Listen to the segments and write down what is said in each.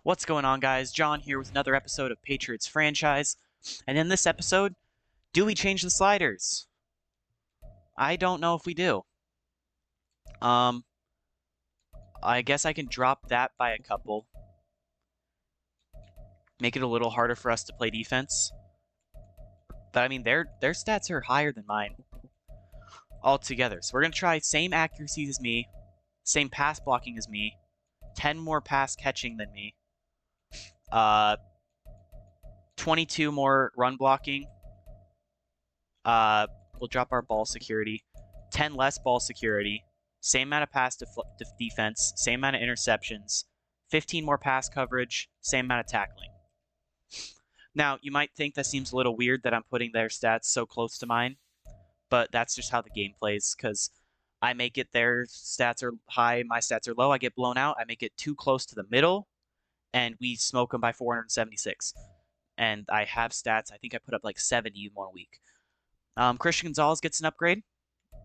What's going on, guys? John here with another episode of Patriots Franchise. And in this episode, do we change the sliders? I don't know if we do. Um, I guess I can drop that by a couple. Make it a little harder for us to play defense. But I mean, their stats are higher than mine altogether. So we're going to try same accuracy as me, same pass blocking as me, 10 more pass catching than me, 22 more run blocking. We'll drop our ball security, 10 less ball security, same amount of pass defense, same amount of interceptions, 15 more pass coverage, same amount of tackling. Now, you might think that seems a little weird that I'm putting their stats so close to mine, but that's just how the game plays, because I make it their stats are high, my stats are low, I get blown out, I make it too close to the middle, and we smoke them by 476. And I have stats, I think I put up like 70 in 1 week. Christian Gonzalez gets an upgrade.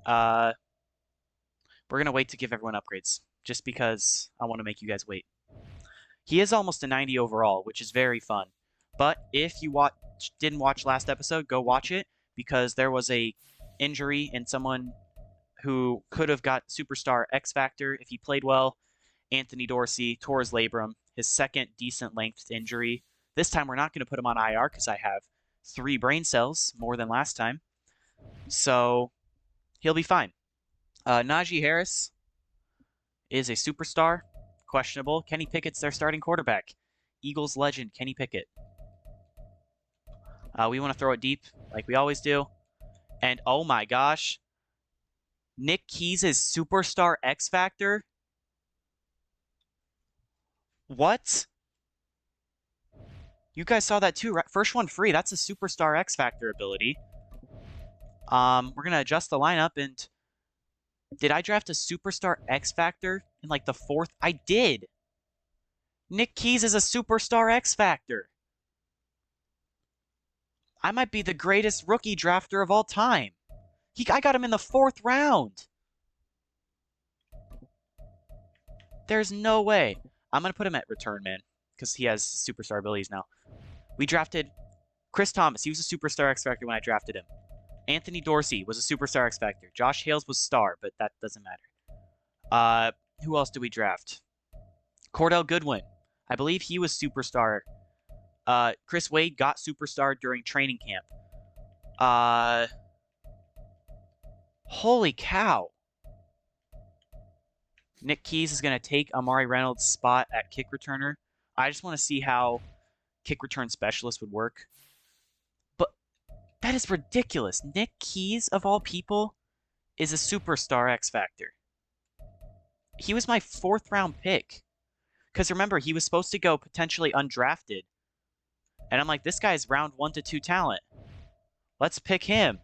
We're going to wait to give everyone upgrades, just because I want to make you guys wait. He is almost a 90 overall, which is very fun. But if you didn't watch last episode, go watch it, because there was a injury in someone who could have got Superstar X Factor if he played well. Anthony Dorsey tore his labrum, his second decent length injury. This time we're not going to put him on IR because I have 3 brain cells, more than last time. So he'll be fine. Najee Harris is a superstar, questionable. Kenny Pickett's their starting quarterback. Eagles legend, Kenny Pickett. We want to throw it deep, like we always do. And oh my gosh, Nick Keys is Superstar X Factor? What? You guys saw that too, right? First one free, that's a Superstar X Factor ability. We're going to adjust the lineup, and did I draft a Superstar X Factor in like the 4th? I did. Nick Keys is a Superstar X Factor. I might be the greatest rookie drafter of all time. I got him in the 4th round. There's no way. I'm going to put him at return man because he has superstar abilities now. We drafted Chris Thomas. He was a Superstar X Factor when I drafted him. Anthony Dorsey was a Superstar X Factor. Josh Hales was star, but that doesn't matter. Who else did we draft? Cordell Goodwin. I believe he was Superstar. Chris Wade got Superstar during training camp. Holy cow. Nick Keys is going to take Amari Reynolds' spot at kick returner. I just want to see how kick return specialist would work. But that is ridiculous. Nick Keys, of all people, is a Superstar X Factor. He was my 4th round pick. Because remember, he was supposed to go potentially undrafted. And I'm like, this guy's round 1 to 2 talent. Let's pick him.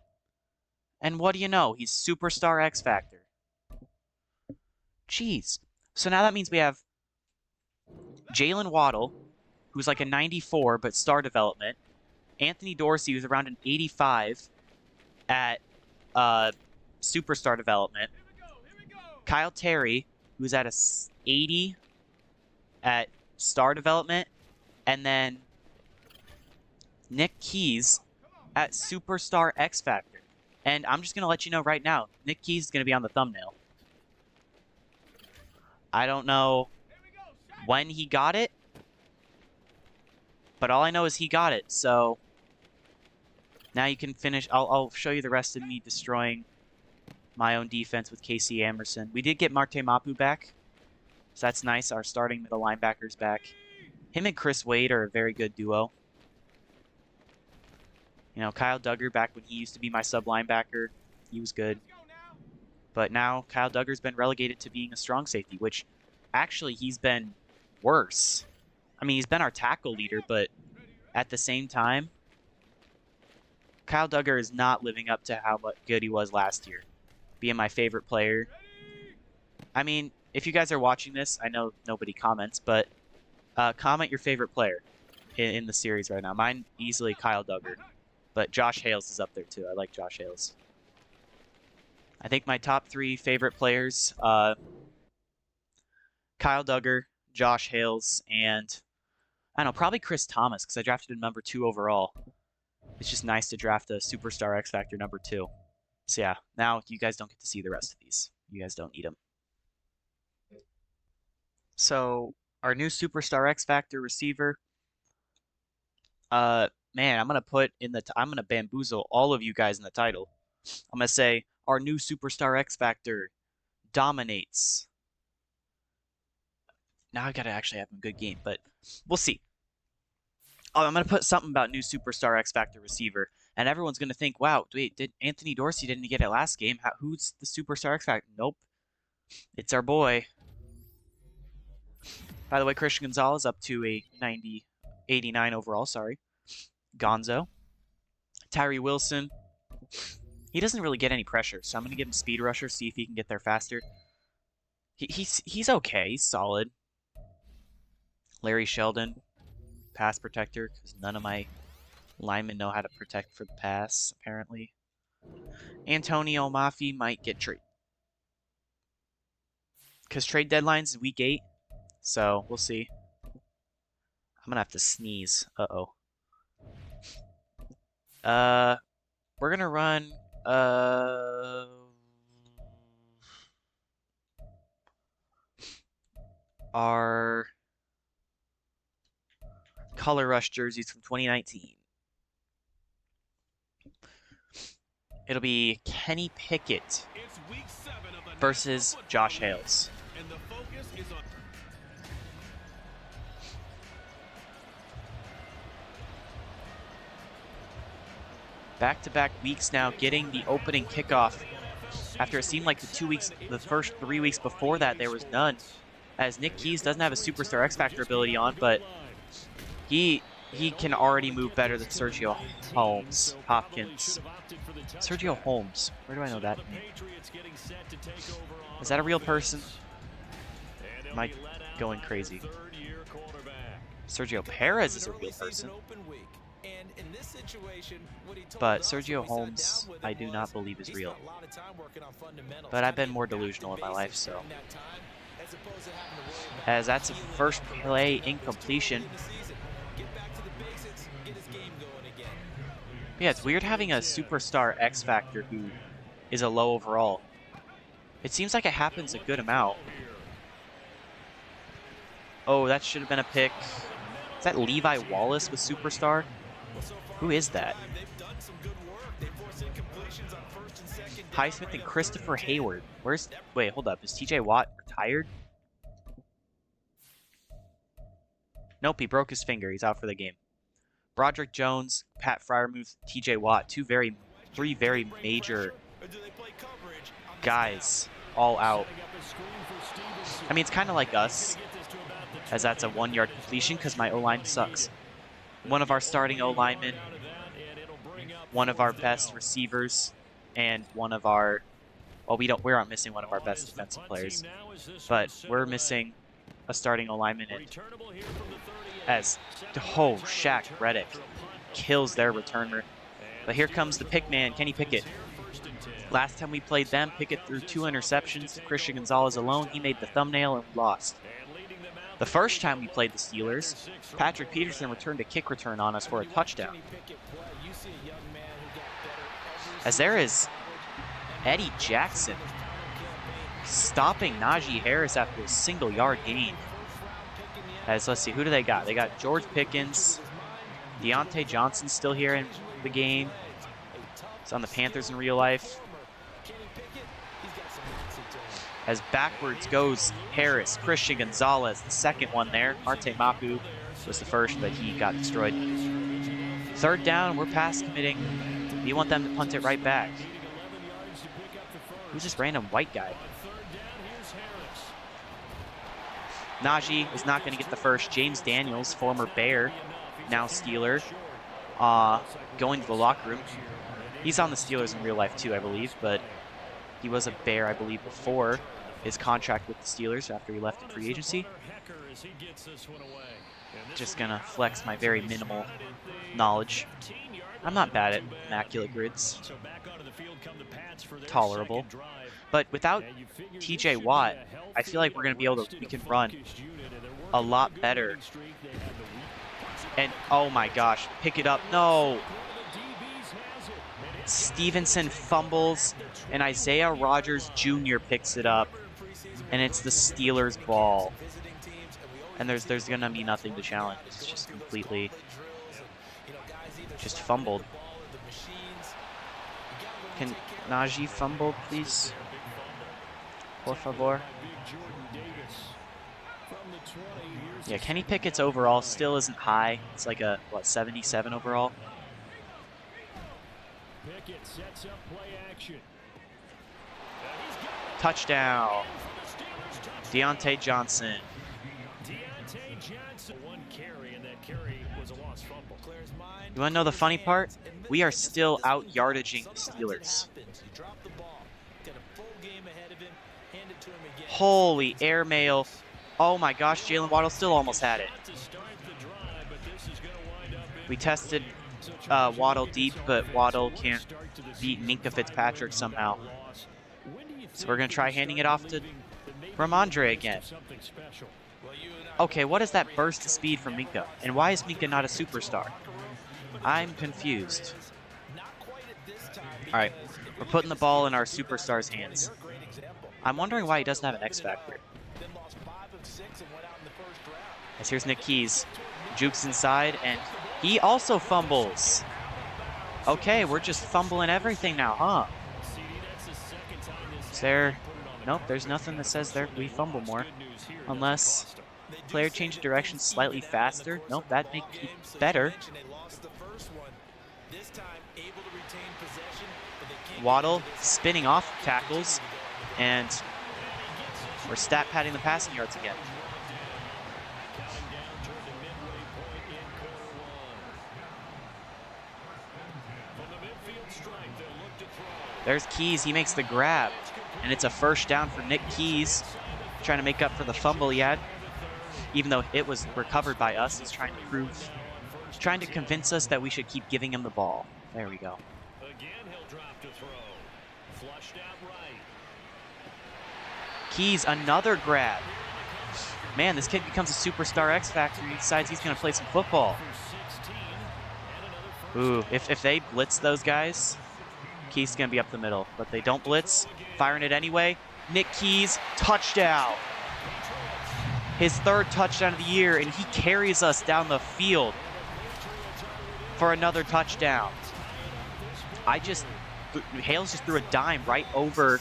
And what do you know? He's Superstar X Factor. Jeez. So now that means we have Jalen Waddle, who's like a 94 but star development. Anthony Dorsey, who's around an 85 at superstar development. Kyle Terry, who's at a 80 at star development. And then Nick Keys at Superstar X Factor. And I'm just going to let you know right now, Nick Keys is going to be on the thumbnail. I don't know when he got it, but all I know is he got it. So now you can finish. I'll show you the rest of me destroying my own defense with KC Emerson. We did get Marte Mapu back, so that's nice. Our starting middle linebacker's back. Him and Chris Wade are a very good duo. You know, Kyle Duggar back when he used to be my sub linebacker, he was good. But now Kyle Duggar's been relegated to being a strong safety, which actually he's been worse. I mean, he's been our tackle leader, but at the same time, Kyle Duggar is not living up to how good he was last year, being my favorite player. I mean, if you guys are watching this, I know nobody comments, but comment your favorite player in the series right now. Mine, easily Kyle Duggar, but Josh Hales is up there too. I like Josh Hales. I think my top 3 favorite players, Kyle Duggar, Josh Hales, and I don't know, probably Chris Thomas, because I drafted him number 2 overall. It's just nice to draft a Superstar X Factor number 2. So yeah, now you guys don't get to see the rest of these. You guys don't need them. So our new Superstar X Factor receiver. Man, I'm gonna bamboozle all of you guys in the title. I'm gonna say our new Superstar X Factor dominates. Now I gotta actually have a good game, but we'll see. I'm gonna put something about new Superstar X Factor receiver, and everyone's gonna think, "Wow, wait, did Anthony Dorsey didn't get it last game? Who's the Superstar X Factor?" Nope, it's our boy. By the way, Christian Gonzalez up to a 89 overall. Sorry, Gonzo. Tyree Wilson. He doesn't really get any pressure, so I'm gonna give him Speed Rusher, see if he can get there faster. He's okay. He's solid. Larry Sheldon, pass protector, because none of my linemen know how to protect for the pass, apparently. Antonio Mafi might get traded. Because trade deadline's week 8, so we'll see. I'm going to have to sneeze. Uh-oh. We're going to run, our Color Rush jerseys from 2019. It'll be Kenny Pickett versus Josh Hales. Back-to-back weeks now, getting the opening kickoff after it seemed like the first 3 weeks before that there was none, as Nick Keys doesn't have a Superstar X Factor ability on, but he can already move better than Sergio Hopkins. Sergio Holmes. Where do I know that name? Is that a real person? Am I going crazy? Sergio Perez is a real person. But Sergio Holmes, I do not believe is real. But I've been more delusional in my life, so. As that's a first play incompletion. Yeah, it's weird having a Superstar X Factor who is a low overall. It seems like it happens a good amount. Oh, that should have been a pick. Is that Levi Wallace with Superstar? Who is that? Highsmith and Christopher Hayward. Wait, hold up. Is TJ Watt retired? Nope, he broke his finger. He's out for the game. Broderick Jones, Pat Freiermuth, TJ Watt. Three very major guys all out. I mean, it's kind of like us, as that's a 1-yard completion because my O-line sucks. One of our starting O-linemen, one of our best receivers, and one of our, well, we aren't missing one of our best defensive players, but we're missing a starting O-lineman, Shaq Reddick kills their returner. But here comes the pick man, Kenny Pickett. Last time we played them, Pickett threw 2 interceptions to Christian Gonzalez alone. He made the thumbnail and we lost. The first time we played the Steelers, Patrick Peterson returned a kick return on us for a touchdown. As there is Eddie Jackson stopping Najee Harris after a single-yard gain. As let's see, who do they got? They got George Pickens, Deontay Johnson still here in the game. He's on the Panthers in real life. As backwards goes Harris, Christian Gonzalez, the second one there. Marte Mapu was the first, but he got destroyed. Third down, we're pass committing. We want them to punt it right back. Who's this random white guy? Najee is not going to get the first. James Daniels, former Bear, now Steeler, going to the locker room. He's on the Steelers in real life too, I believe, but he was a Bear, I believe, before his contract with the Steelers after he left in free agency. Just going to flex my very minimal knowledge. I'm not bad at immaculate grids. Tolerable. But without TJ Watt, I feel like we can run a lot better. And oh my gosh, pick it up. No. Stevenson fumbles, and Isaiah Rodgers Jr. picks it up, and it's the Steelers' ball. And there's gonna be nothing to challenge. It's just completely just fumbled. Can Najee fumble, please? Por favor. Yeah, Kenny Pickett's overall still isn't high. It's like a, what, 77 overall? Touchdown. Deontay Johnson. You want to know the funny part? We are still out yardaging the Steelers. Holy airmail. Oh my gosh, Jalen Waddle still almost had it. We tested Waddle deep, but Waddle can't beat Minkah Fitzpatrick somehow. So we're going to try handing it off to Ramondre again. Okay, what is that burst of speed from Minkah? And why is Minkah not a superstar? I'm confused. All right, we're putting the ball in our superstar's hands. I'm wondering why he doesn't have an X factor. As here's Nick Keys. Jukes inside, and he also fumbles. Okay, we're just fumbling everything now, huh? Is there... Nope, there's nothing that says there we fumble more. Unless player change of direction slightly faster. Nope, that'd make it better. Waddle spinning off tackles, and we're stat padding the passing yards again. There's Keys, he makes the grab, and it's a first down for Nick Keys, trying to make up for the fumble he had. Even though it was recovered by us, he's trying to convince us that we should keep giving him the ball. There we go. Keys, another grab. Man, this kid becomes a superstar X Factor. He decides he's going to play some football. Ooh, if they blitz those guys, Keys is going to be up the middle. But they don't blitz. Firing it anyway. Nick Keys, touchdown. His third touchdown of the year, and he carries us down the field for another touchdown. Hales just threw a dime right over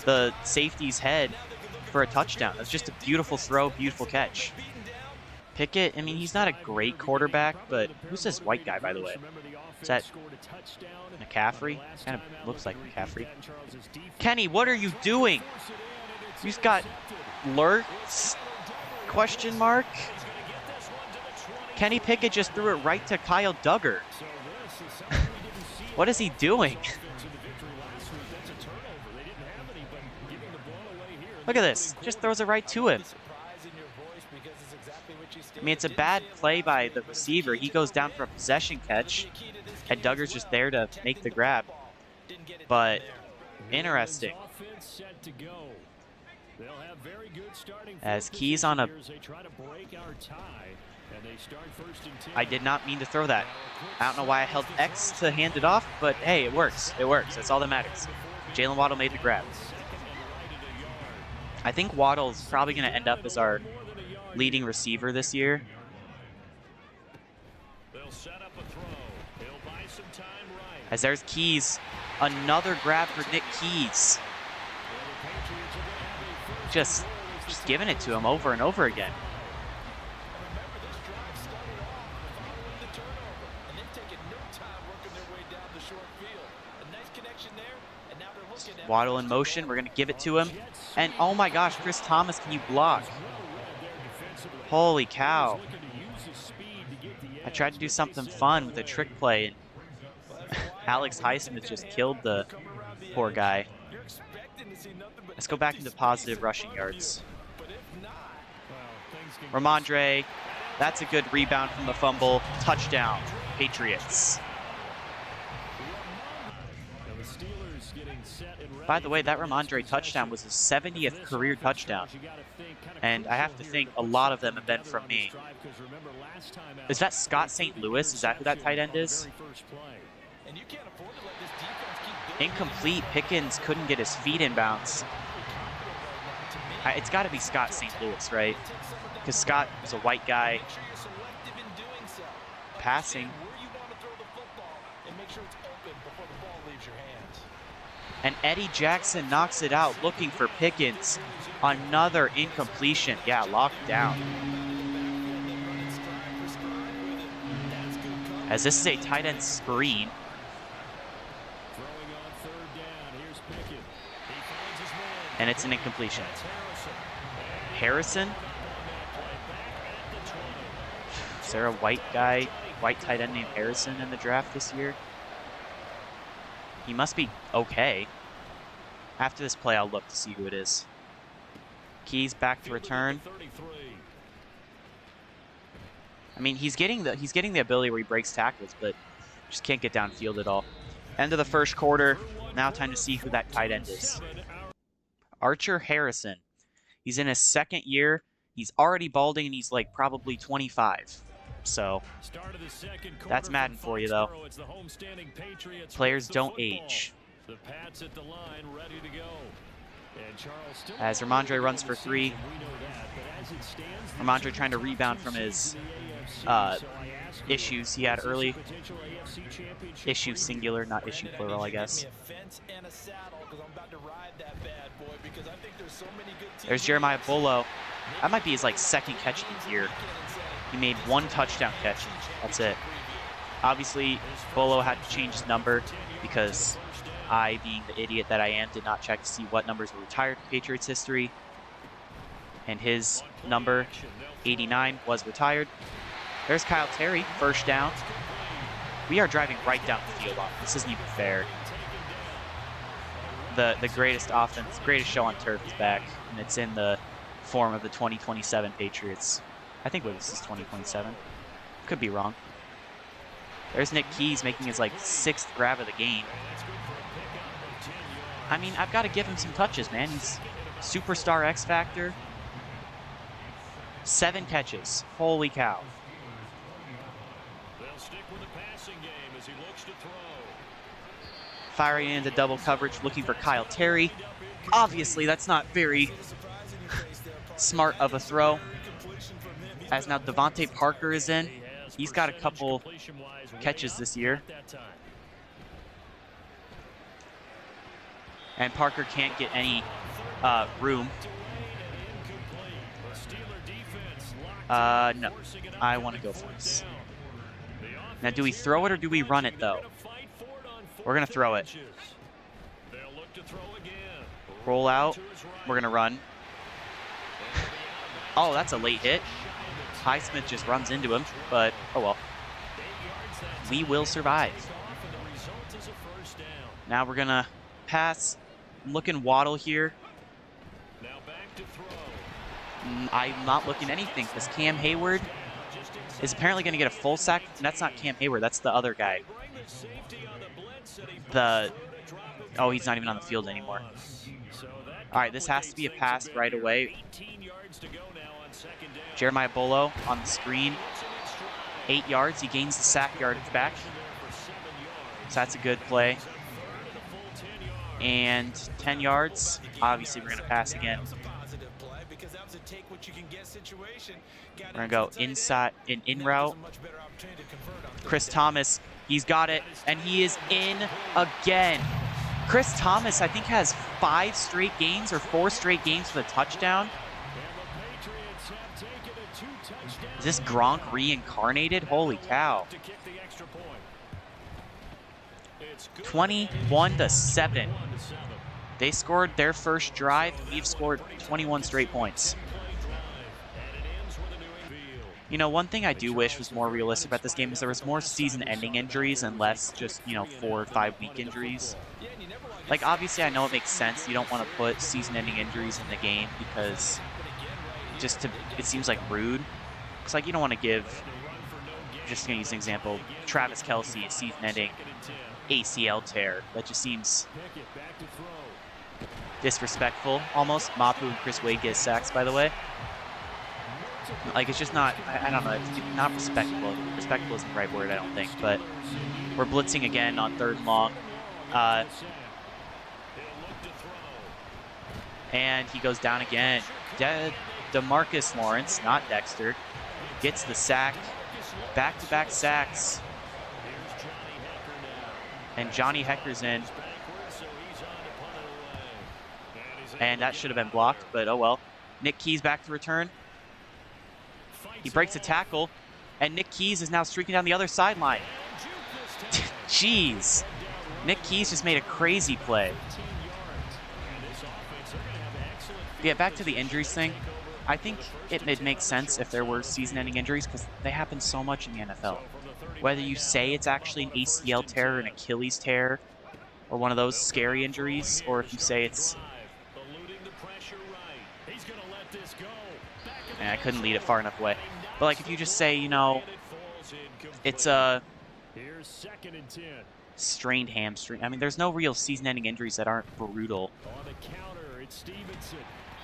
the safety's head for a touchdown. That's just a beautiful throw, beautiful catch. Pickett, I mean, he's not a great quarterback, but who's this white guy, by the way? Is that McCaffrey? Kind of looks like McCaffrey. Kenny, what are you doing? You've got lurks? Question mark? Kenny Pickett just threw it right to Kyle Duggar. What is he doing? Look at this. Just throws it right to him. I mean, it's a bad play by the receiver. He goes down for a possession catch, and Duggar's just there to make the grab. But interesting. As Keys on a... I did not mean to throw that. I don't know why I held X to hand it off, but hey, it works. It works. That's all that matters. Jalen Waddle made the grab. I think Waddle's probably going to end up as our leading receiver this year. As there's Keys. Another grab for Nick Keys. Just giving it to him over and over again. Waddle in motion. We're going to give it to him. And oh my gosh, Chris Thomas, can you block? Holy cow. I tried to do something fun with a trick play, and Alex Highsmith just killed the poor guy. Let's go back into positive rushing yards. Ramondre, that's a good rebound from the fumble. Touchdown, Patriots. By the way, that Ramondre touchdown was his 70th career touchdown. And I have to think a lot of them have been from me. Is that Scott St. Louis? Is that who that tight end is? Incomplete. Pickens couldn't get his feet in bounds. It's got to be Scott St. Louis, right? Because Scott was a white guy passing. And Eddie Jackson knocks it out, looking for Pickens. Another incompletion. Yeah, locked down. As this is a tight end screen. And it's an incompletion. Harrison? Is there a white tight end named Harrison in the draft this year? He must be okay. After this play, I'll look to see who it is. Keys back to return. I mean, he's getting the ability where he breaks tackles, but just can't get downfield at all. End of the first quarter. Now time to see who that tight end is. Archer Harrison. He's in his second year. He's already balding, and he's like probably 25. So that's Madden for you, though. Players don't age. As Ramondre runs for 3. Ramondre trying to rebound from his issues he had early. Issue singular, not issue plural, I guess. There's Jeremiah Bolo. That might be his second catch of the year. He made 1 touchdown catch. That's it. Obviously, Bolo had to change his number because I, being the idiot that I am, did not check to see what numbers were retired in Patriots history. And his number, 89, was retired. There's Kyle Terry, first down. We are driving right down the field on it. This isn't even fair. The greatest offense, greatest show on turf is back, and it's in the form of the 2027 Patriots. I think this is 2027. Could be wrong. There's Nick Keys making his 6th grab of the game. I mean, I've got to give him some touches, man. He's superstar X Factor. 7 catches. Holy cow. Firing into double coverage, looking for Kyle Terry. Obviously, that's not very smart of a throw. As now Devontae Parker is in. He's got a couple catches this year. And Parker can't get any room. No. I want to go for this. Now, do we throw it or do we run it, though? We're going to throw it. Roll out. We're going to run. Oh, that's a late hit. Highsmith just runs into him, but oh well. We will survive. Now we're going to pass. I'm looking Waddle here. I'm not looking anything because Cam Hayward is apparently going to get a full sack. And that's not Cam Hayward. That's the other guy. Oh, he's not even on the field anymore. All right, this has to be a pass right away. Jeremiah Bolo on the screen. 8 yards. He gains the sack yardage back. So that's a good play. And 10 yards. Obviously, we're going to pass again. We're going to go inside, in route. Chris Thomas, he's got it, and he is in again. Chris Thomas, I think, has 5 straight games or 4 straight games for the touchdown. Is this Gronk reincarnated? Holy cow. 21-7. They scored their first drive. We've scored 21 straight points. You know, one thing I do wish was more realistic about this game is there was more season-ending injuries and less just, 4 or 5 week injuries. Obviously, I know it makes sense. You don't want to put season-ending injuries in the game because it seems rude. It's you don't want to give, just going to use an example, Travis Kelce a season-ending ACL tear. That just seems disrespectful almost. Mapu and Chris Wade get sacks, by the way. Like, it's just not, I don't know, it's not respectful. Respectful isn't the right word, I don't think, but we're blitzing again on 3rd and long. And he goes down again. DeMarcus Lawrence, not Dexter, gets the sack. Back-to-back sacks. And Johnny Hector's in. And that should have been blocked, but oh well. Nick Keys back to return. He breaks a tackle, and Nick Keys is now streaking down the other sideline. Jeez. Nick Keys just made a crazy play. Yeah, back to the injuries thing. I think it makes sense if there were season-ending injuries because they happen so much in the NFL. Whether you say it's actually an ACL tear, an Achilles tear, or one of those scary injuries, or if you say it's... And I couldn't lead it far enough away. But like if you just say, you know, it's a strained hamstring. I mean, there's no real season-ending injuries that aren't brutal.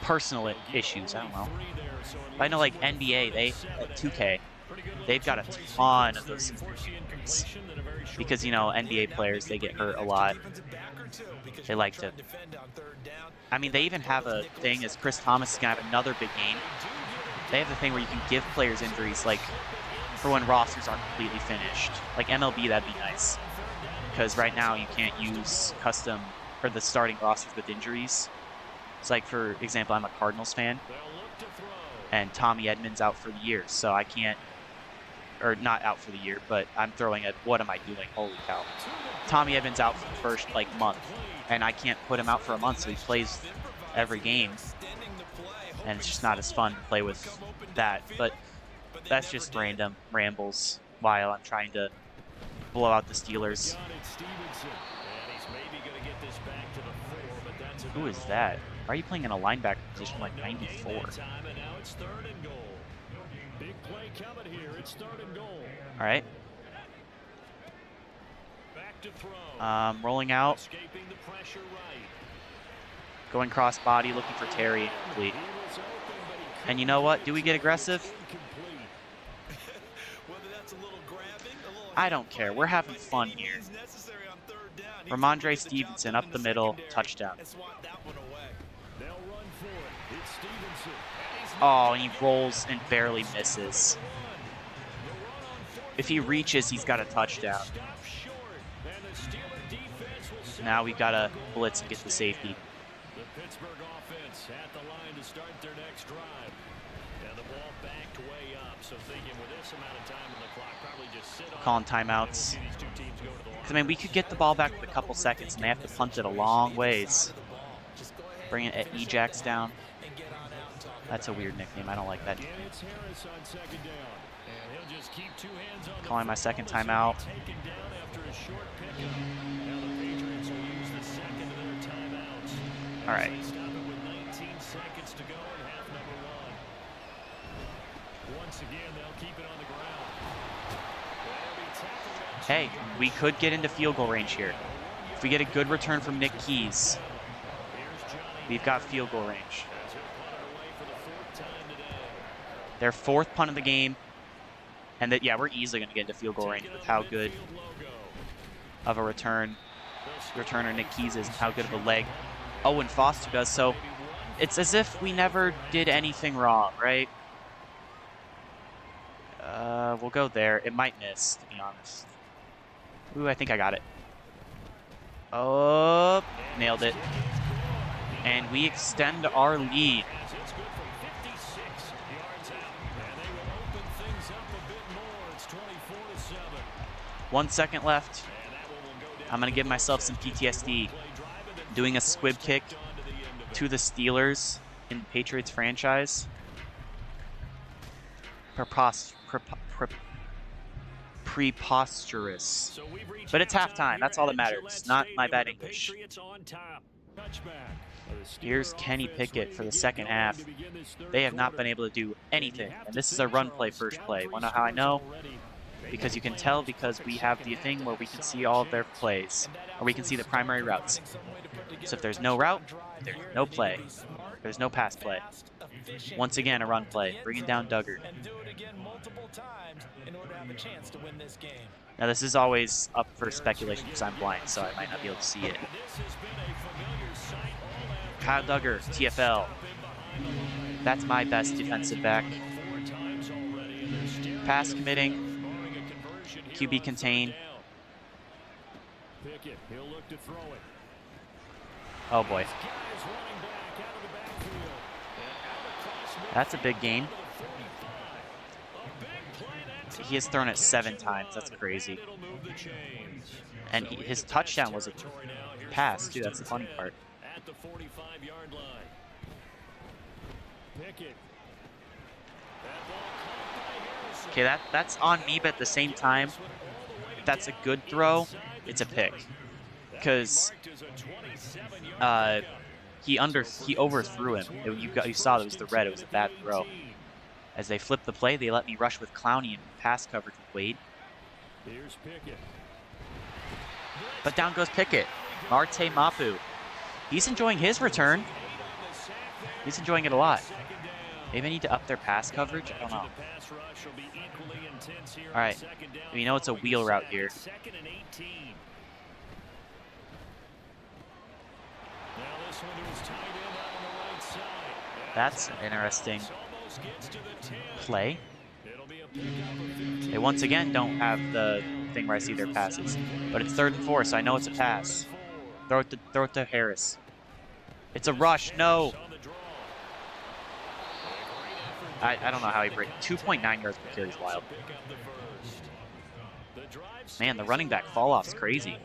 Personal issues, I don't know. But I know like NBA, like 2K, they've got a ton of those season-ending injuries. Because, you know, NBA players, they get hurt a lot. They like to... I mean, they even have a thing, as Chris Thomas is going to have another big game. They have the thing where you can give players injuries, like, for when rosters aren't completely finished. Like MLB, that'd be nice. Because right now, you can't use custom, or the starting rosters with injuries. It's like, for example, I'm a Cardinals fan. And Tommy Edmonds out for the year, so I can't... Or not out for the year, but I'm throwing at what am I doing? Holy cow. Tommy Edmonds out for the first, like, month. And I can't put him out for a month, so he plays every game. And it's just not as fun to play with that. But that's just random rambles while I'm trying to blow out the Steelers. Who is that? Why are you playing in a linebacker position like 94? All right. Rolling out. Going cross body, looking for Terry, incomplete. And you know what? Do we get aggressive? I don't care. We're having fun here. Ramondre Stevenson up the middle, touchdown. Oh, and he rolls and barely misses. If he reaches, he's got a touchdown. Now we've got to blitz and get the safety. The Pittsburgh offense at the line to start their next drive. And the ball backed way up. So thinking with this amount of time on the clock, probably just sit on. Calling timeouts. I mean, we could get the ball back with a couple seconds, and they have to punt it a long ways. Bring it at Ejax down. That's a weird nickname. I don't like that nickname. Calling my second timeout. All right. Hey, we could get into field goal range here. If we get a good return from Nick Keys, we've got field goal range. Their 4th punt of the game. And that, yeah, we're easily going to get into field goal range with how good of a returner Nick Keys is and how good of a leg Owen Foster does. So it's as if we never did anything wrong, right? We'll go there. It might miss, to be honest. Ooh, I think I got it. Oh, nailed it. And we extend our lead. One second left. I'm going to give myself some PTSD. Doing a squib kick to the Steelers in the Patriots franchise. Preposterous. But it's halftime. That's all that matters. Not my bad English. Here's Kenny Pickett for the second half. They have not been able to do anything. And this is a run play first play. Want to know how I know? because you can tell because we have the thing where we can see all of their plays, or we can see the primary routes. So if there's no route, there's no play. There's no pass play. Once again, a run play, bringing down Duggar. Now this is always up for speculation because I'm blind, so I might not be able to see it. Kyle Duggar, TFL. That's my best defensive back. Pass committing. QB contain. Oh boy. That's a big gain. He has thrown it 7 times. That's crazy. And his touchdown was a pass, too. That's the funny part. Okay, that's on me, but at the same time, if that's a good throw, it's a pick. Because he overthrew him. You saw that it was the red. It was a bad throw. As they flip the play, they let me rush with Clowney and pass coverage with Wade. But down goes Pickett. Marte Mapu. He's enjoying his return. He's enjoying it a lot. Maybe I need to up their pass coverage? I don't know. Alright. We know it's a wheel route here. That's an interesting play. They once again don't have the thing where I see their passes. But it's 3rd and 4, so I know it's a pass. Throw it to Harris. It's a rush. No. I don't know how he breaks. 2.9 yards per carry is wild. Man, the running back fall off's crazy.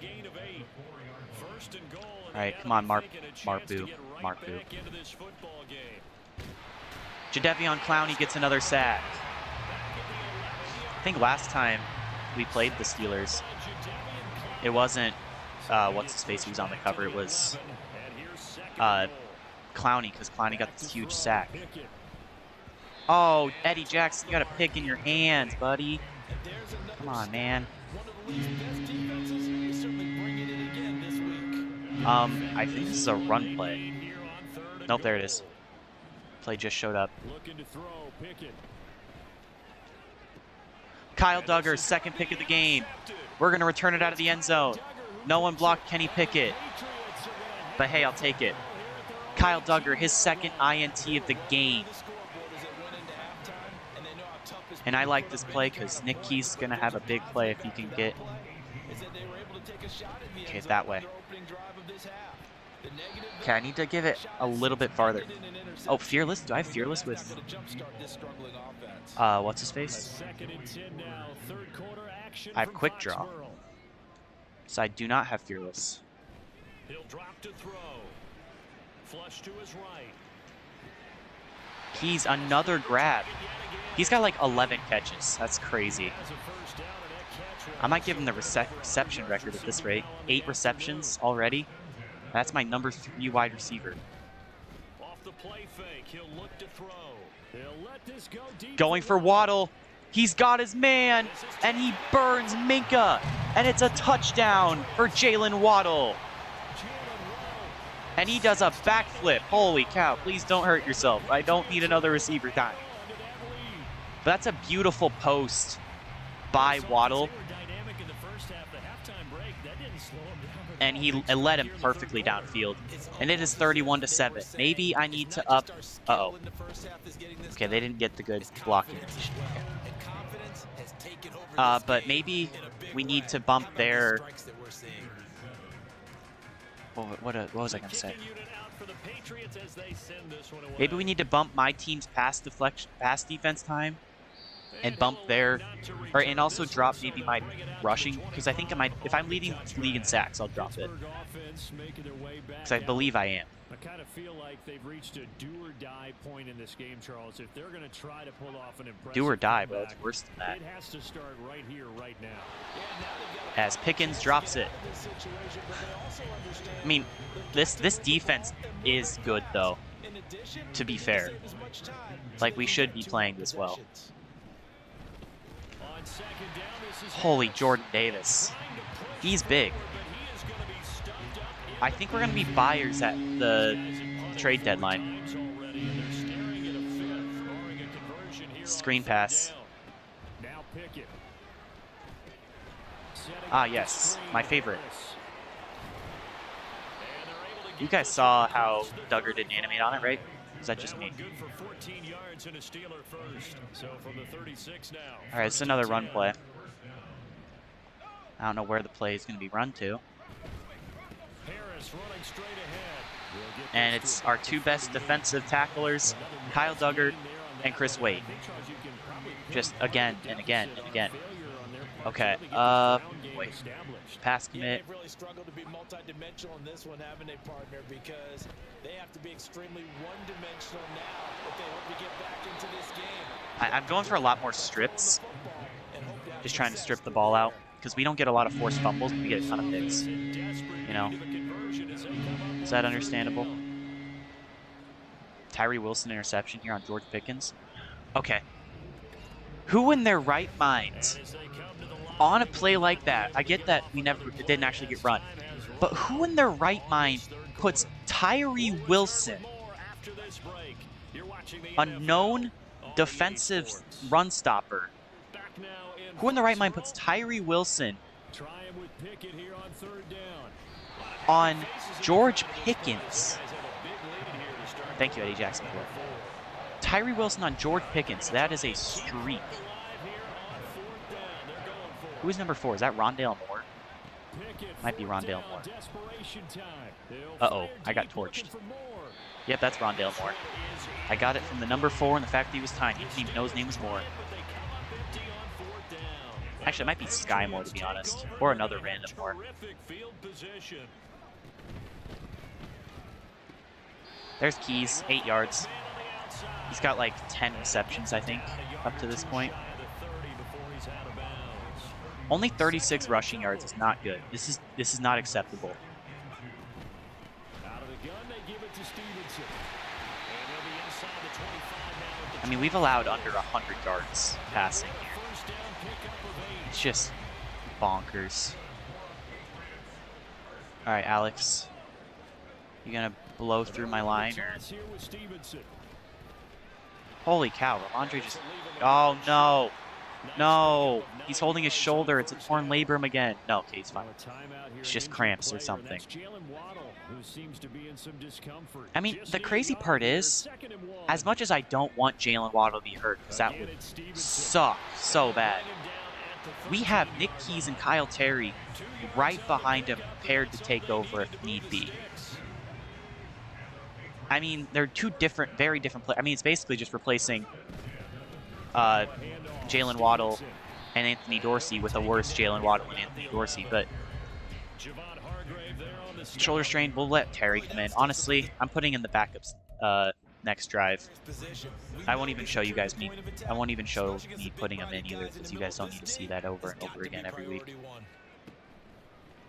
All right, come on, Marpu. Jadeveon Clowney gets another sack. I think last time we played the Steelers, it wasn't what's his face who was on the cover. It was Clowney, because Clowney got this huge sack. Oh, Eddie Jackson, you got a pick in your hands, buddy. Come on, man. I think this is a run play. Nope, there it is. Play just showed up. Kyle Duggar, 2nd pick of the game. We're going to return it out of the end zone. No one blocked Kenny Pickett. But hey, I'll take it. Kyle Duggar, his 2nd INT of the game. And I like this play because Nick Key's going to have a big play if he can get... Okay, that way. Okay, I need to give it a little bit farther. Oh, Fearless? Do I have Fearless with... what's his face? I have Quick Draw. So I do not have Fearless. He's another grab. He's got like 11 catches. That's crazy. I might give him the reception record at this rate. 8 receptions already. That's my number 3 wide receiver. Going for Waddle. He's got his man, and he burns Minka. And it's a touchdown for Jalen Waddle. And he does a backflip. Holy cow, please don't hurt yourself. I don't need another receiver time. But that's a beautiful post by Waddle. And he led him perfectly downfield. And it is 31-7. Maybe I need to up... Uh-oh. Okay, they didn't get the good blocking. But maybe we need to bump their... What was I going to say? Maybe we need to bump my team's pass defense time and bump their, and also drop maybe my rushing, because I think if I'm leading the league in sacks, I'll drop it. Because I believe I am. I kind of feel like they've reached a do-or-die point in this game, Charles. If they're going to try to pull off an impressive do or die, bro. It's worse than that. It has to start right here, right now. As Pickens drops it. I mean, this defense is good, though, to be fair. Like, we should be playing this well. On second down, this is Holy Harris. Jordan Davis. Trying to push He's big. forward, but he is gonna be stuffed up in I think we're going to be buyers at the These guys have punted trade 4 deadline. times already, and they're staring at a fifth, barring a conversion here on Screen third pass. down. Now Pickett. Setting Ah, up the yes. screen, My favorite. Harris. And they're able to You get guys this saw one how across the Duggar didn't 30. animate on it, right? Is that just That me? one good for 14 yards and a Steeler first. So from the 36 now. All right, it's first another and run 10. play. I don't know where the play is going to be run to. Harris running straight ahead. We'll get And this it's to our about two the best 38. defensive tacklers, Another Kyle nice Duggar gain there on and that Chris play. Wade. Big charge you can probably pin Just part of again the and again deficit and on again. failure on their part Okay, to really get this ground game wait. established. Pass Yeah, commit. they've really struggled to be multi-dimensional in this one, haven't they, partner? Because they have to be extremely one-dimensional now if they hope to get back into this game. I'm going for a lot more strips. Just trying to strip the ball out. Because we don't get a lot of forced fumbles, but we get a ton of picks. You know. Is that understandable? Tyree Wilson interception here on George Pickens. Okay. Who in their right mind, on a play like that, I get that it didn't actually get run, but who in their right mind puts Tyree Wilson, a known defensive run stopper, who in their right mind puts Tyree Wilson on George Pickens? Thank you, Eddie Jackson. Tyree Wilson on George Pickens. That is a streak. Who is number 4? Is that Rondale Moore? Might be Rondale Moore. Uh-oh, I got torched. Yep, that's Rondale Moore. I got it from the number 4 and the fact that he was tiny. Didn't even know his name was Moore. Actually, it might be Sky Moore, to be honest. Or another random Moore. There's Keys, 8 yards. He's got like 10 receptions, I think, up to this point. Only 36 rushing yards is not good. This is not acceptable. I mean, we've allowed under 100 yards passing here. It's just bonkers. All right, Alex. You gonna blow through my line? Or... Holy cow, Ramondre just... Oh, no. No. He's holding his shoulder. It's a torn labrum again. No, okay, he's fine. It's just cramps or something. I mean, the crazy part is, as much as I don't want Jalen Waddle to be hurt, because that would suck so bad, we have Nick Keys and Kyle Terry right behind him, prepared to take over if need be. I mean, they're two different, very different players. I mean, it's basically just replacing Jalen Waddle and Anthony Dorsey with a worse Jalen Waddle and Anthony Dorsey. But shoulder strain, we'll let Terry come in. Honestly, I'm putting in the backups next drive. I won't even show you guys me. I won't even show me putting them in either, because you guys don't need to see that over and over again every week.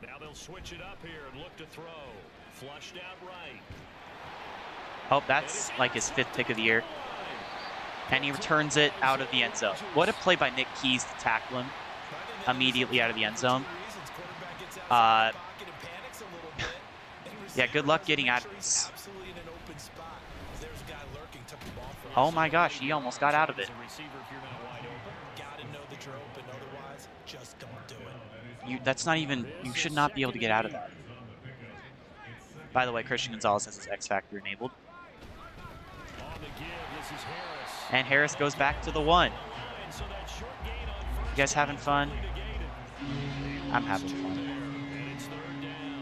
Now they'll switch it up here and look to throw. Flushed out right. Oh, that's like his 5th pick of the year. And he returns it out of the end zone. What a play by Nick Keys to tackle him immediately out of the end zone. Yeah, good luck getting out of this. Oh my gosh, he almost got out of it. That's not even... You should not be able to get out of that. By the way, Christian Gonzalez has his X Factor enabled. And Harris goes back to the 1. You guys having fun? I'm having fun.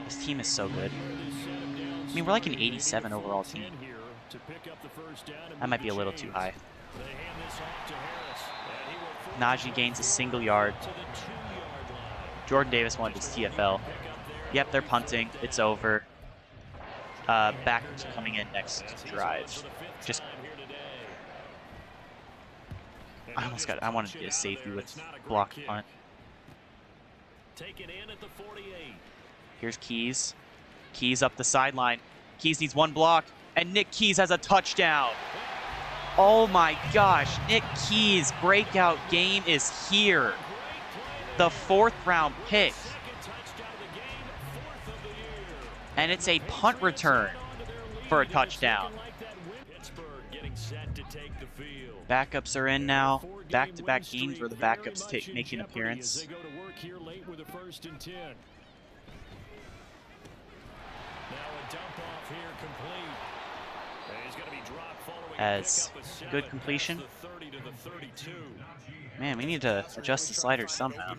This team is so good. I mean, we're like an 87 overall team. That might be a little too high. Najee gains a single yard. Jordan Davis wanted his TFL. Yep, they're punting. It's over. Back coming in next drive. Just... I wanted to get a safety with block punt. Here's Keys. Keys up the sideline. Keys needs one block, and Nick Keys has a touchdown. Oh my gosh, Nick Keys' breakout game is here. The 4th round pick. And it's a punt return for a touchdown. Backups are in now. Back-to-back games where the backups make an appearance. As good completion. Man, we need to adjust the sliders somehow.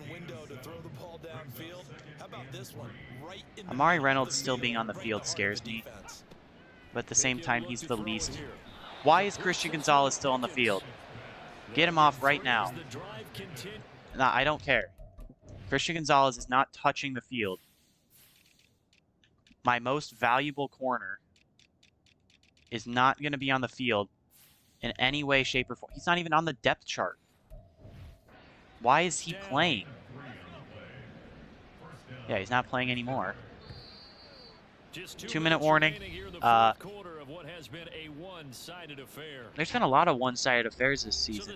Amari Reynolds still being on the field scares me. But at the same time, he's the least. Why is Christian Gonzalez still on the field? Get him off right now. Nah, I don't care. Christian Gonzalez is not touching the field. My most valuable corner is not going to be on the field in any way, shape, or form. He's not even on the depth chart. Why is he playing? Yeah, he's not playing anymore. 2-minute warning. There's been a lot of one-sided affairs this season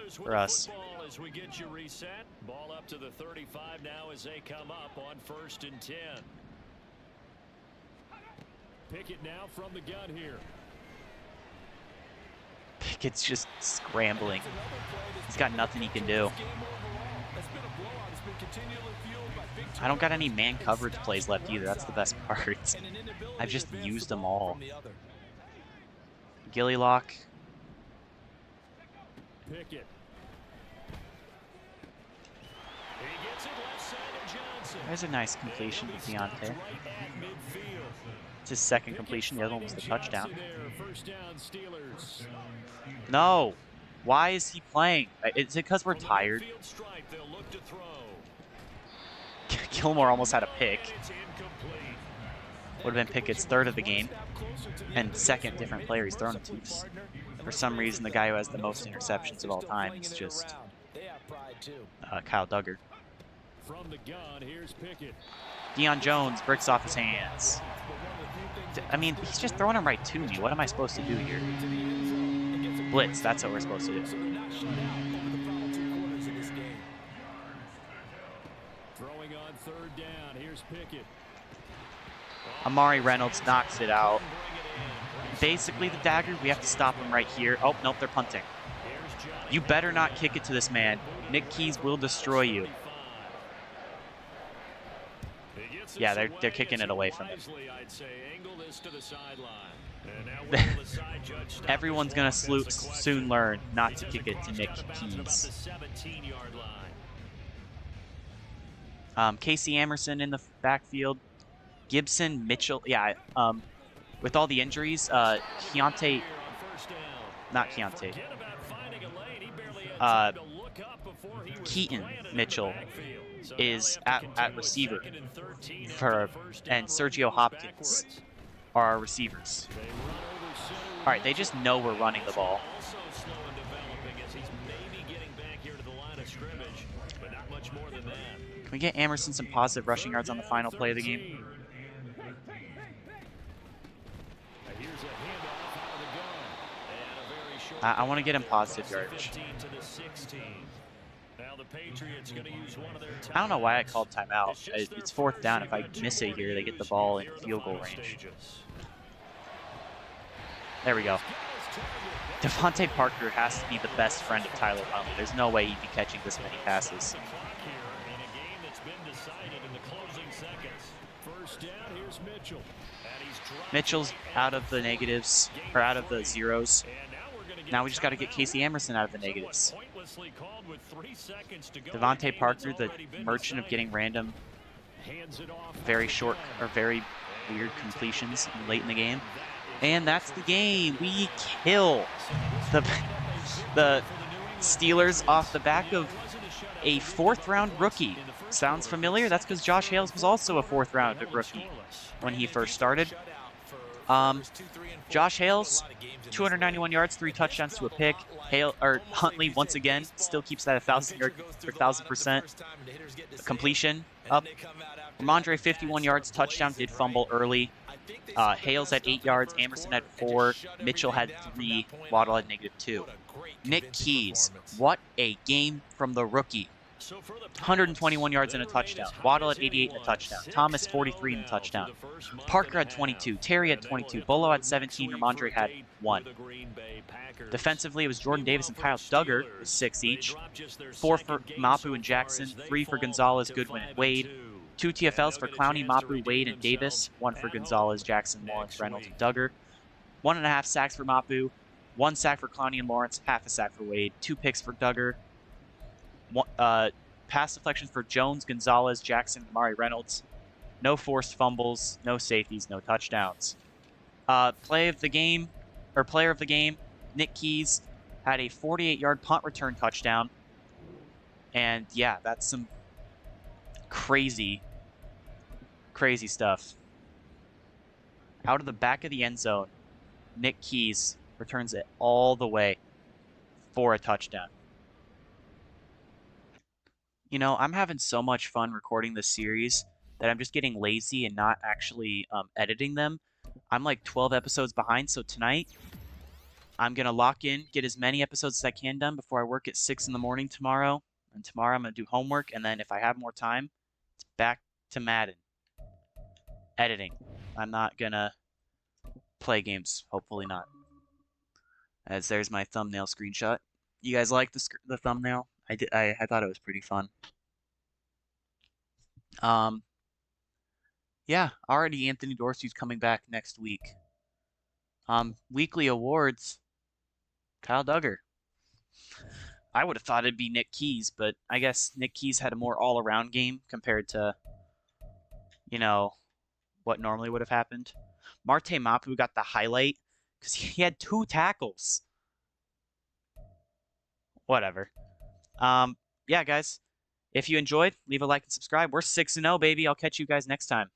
for us. As we get you reset, ball up to the 35 now as they come up on 1st and 10. Pickett now from the gun here. Pickett's just scrambling. He's got nothing he can do. I don't got any man coverage plays left either. That's the best part. I've just used them all. Gilly lock. Pickett. There's a nice completion to Deontay. It's his 2nd completion. The other one was the touchdown. No. Why is he playing? Is it because we're tired? Gilmore almost had a pick. Would have been Pickett's 3rd of the game. And 2nd different player he's thrown it to. For some reason, the guy who has the most interceptions of all time is just Kyle Duggar. From the gun, here's Pickett. Deion Jones bricks off his hands. I mean, he's just throwing him right to me. What am I supposed to do here? Blitz, that's what we're supposed to do. Throwing on 3rd down, here's Pickett. Amari Reynolds knocks it out. Basically, the dagger, we have to stop him right here. Oh, nope, they're punting. You better not kick it to this man. Nick Keys will destroy you. Yeah, they're kicking it away from him. Everyone's going to soon learn not to kick it to Nick Keys. Casey Amerson in the backfield. Gibson, Mitchell. Yeah, with all the injuries, Keontae. Not Keontae. Keaton Mitchell is at receiver and Sergio Hopkins are our receivers. All right, they just know we're running the ball. Can we get Amerson some positive rushing yards on the final play of the game? I want to get him positive yardage. I don't know why I called timeout. It's 4th down. If I miss it here, they get the ball in field goal range. There we go. Devontae Parker has to be the best friend of Tyler Huntley. There's no way he'd be catching this many passes. Mitchell's out of the negatives, or out of the zeros. Now we just got to get Casey Amerson out of the negatives. Devontae Parker, the merchant of getting random, very short or very weird completions late in the game. And that's the game. We kill the Steelers off the back of a 4th-round rookie. Sounds familiar? That's because Josh Hales was also a 4th-round rookie when he first started. Josh Hales, 291 yards, 3 touchdowns to a pick. Huntley once again still keeps that 1,000% completion up. Ramondre 51 yards, touchdown, did fumble early. think they saw the Hales best had 8 stuff in the yards, first Amerson had quarter and 4, just shut Mitchell had everything down from 3, that point Waddle on. had -2. What a great, Nick convincing Keys, performance. what a game from the rookie. So for the 121 Pats, yards they and a remain touchdown. as hot Waddle as at 88 and a anyone, touchdown. Thomas 6-0 43 and a now through touchdown. the first month Parker and had a 22. half. Terry had And they will 22. hit the Bolo had road next 17. week for Ramondre a had date 1. with the Green Bay Packers. Defensively, it was Jordan Davis Meanwhile, and for Kyle the Duggar Steelers, with 6 they each. dropped just their 4 for second game Mapu so and far Jackson. as they 3 for fall Gonzalez, to Goodwin, and 5-2. Wade. 2 And TFLs they'll for get a Clowney, chance to Mapu, redeem Wade, and Davis. themselves 1 for at Gonzalez, home Jackson, Lawrence, next Reynolds, week. and Duggar. 1.5 sacks for Mapu. 1 sack for Clowney and Lawrence. Half a sack for Wade. 2 picks for Duggar. Pass deflections for Jones, Gonzalez, Jackson, and Amari Reynolds. No forced fumbles, no safeties, no touchdowns. Player of the game, Nick Keys had a 48-yard punt return touchdown. And yeah, that's some crazy, crazy stuff. Out of the back of the end zone, Nick Keys returns it all the way for a touchdown. You know, I'm having so much fun recording this series that I'm just getting lazy and not actually editing them. I'm like 12 episodes behind, so tonight I'm going to lock in, get as many episodes as I can done before I work at 6 in the morning tomorrow. And tomorrow I'm going to do homework, and then if I have more time, it's back to Madden. Editing. I'm not going to play games. Hopefully not. As there's my thumbnail screenshot. You guys like the thumbnail? I thought it was pretty fun. Yeah, already Anthony Dorsey's coming back next week. Weekly awards, Kyle Duggar. I would have thought it'd be Nick Keys, but I guess Nick Keys had a more all-around game compared to, you know, what normally would have happened. Marte Mapu got the highlight because he had 2 tackles. Whatever. Yeah, guys. If you enjoyed, leave a like and subscribe. We're 6-0, baby. I'll catch you guys next time.